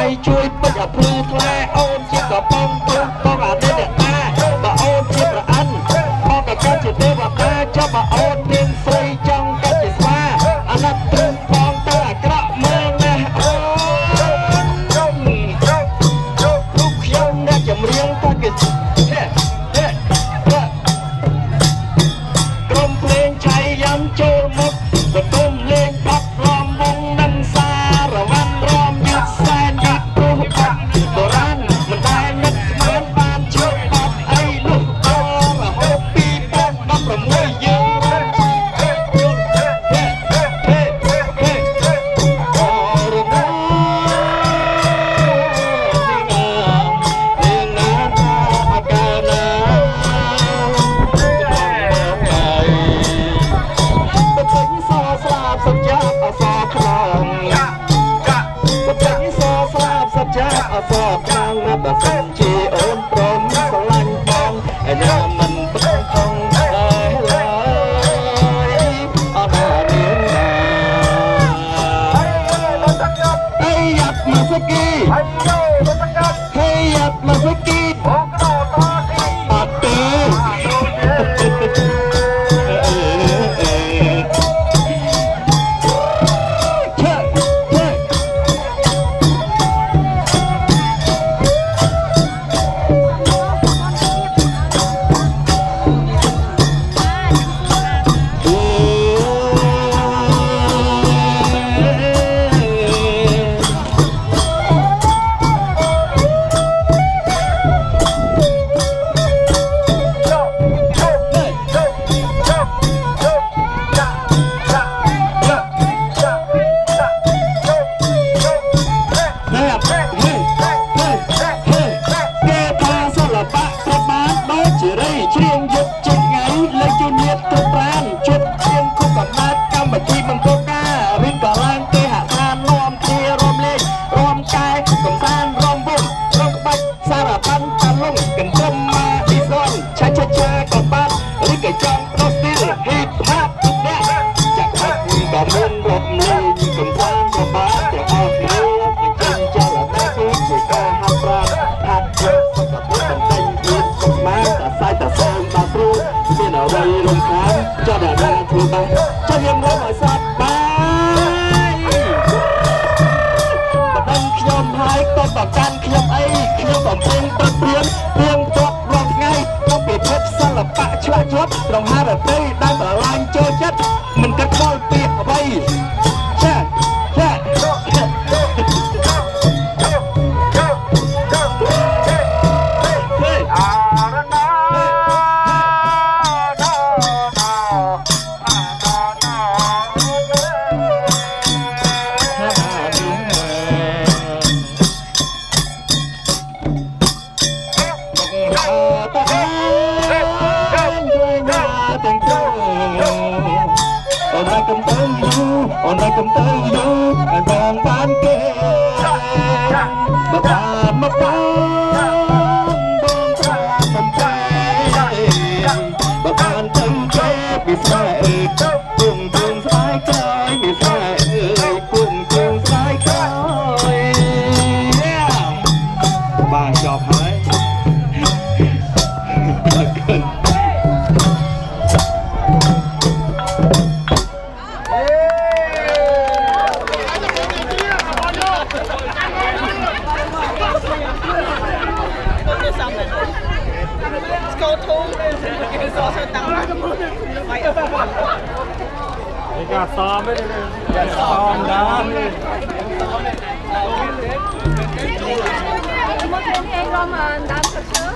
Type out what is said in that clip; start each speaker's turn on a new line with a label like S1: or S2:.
S1: យជួយពេញអភ្លឺថ្លាអូនជាកបងទូបងអានេះអ្នកតាបើអូនជាប្រអិនបងក៏កើតជាទេវតាចាំបើអូនមានស្រីចង់កើតជាស្វាអាណិតព្រមបងទៅអាក្រក់មើលណាអូនរូបខ្ញុំអ្នកចម្រៀងតែគេក្រុមភ្លេងឆៃយ៉ាំចូលមកបន្ទុំលេងបាត់រំវងនឹងសារវ៉ាន់រំយឺតសែនយឺតព្រោះបាត់បុរាណមិនដែលនឹកស្មានបានជឿបាត់អីនោះដល់រហូត2016យើងអសរខាងណាបើសិនជាអូនព្រមស្រឡាញ់បងឯណាមិនប្រឹងខំដែរឡើយអត់ណាមានណាហេយ៉ាប់មកសគីហេយ៉ាប់មកសគីអត់ទេត្រង់ហារតីដែលប្រឡាញ់ចូលចិត្តមិនគិតដល់ពាក្យអ្វីចាអូនឲ្យកំទៅយូរឲ្យបងបានគេបើបានមកបងស្រាបំពេបើបានទៅគេពីស្រីអើយគង់គង់ស្រីក្រោយពីស្រីអើយគង់គង់ស្រីក្រោយបានចប់ហើយGà xóm đấy, gà xóm đó.
S2: Một thêm hang rồi mà đám thật sớm.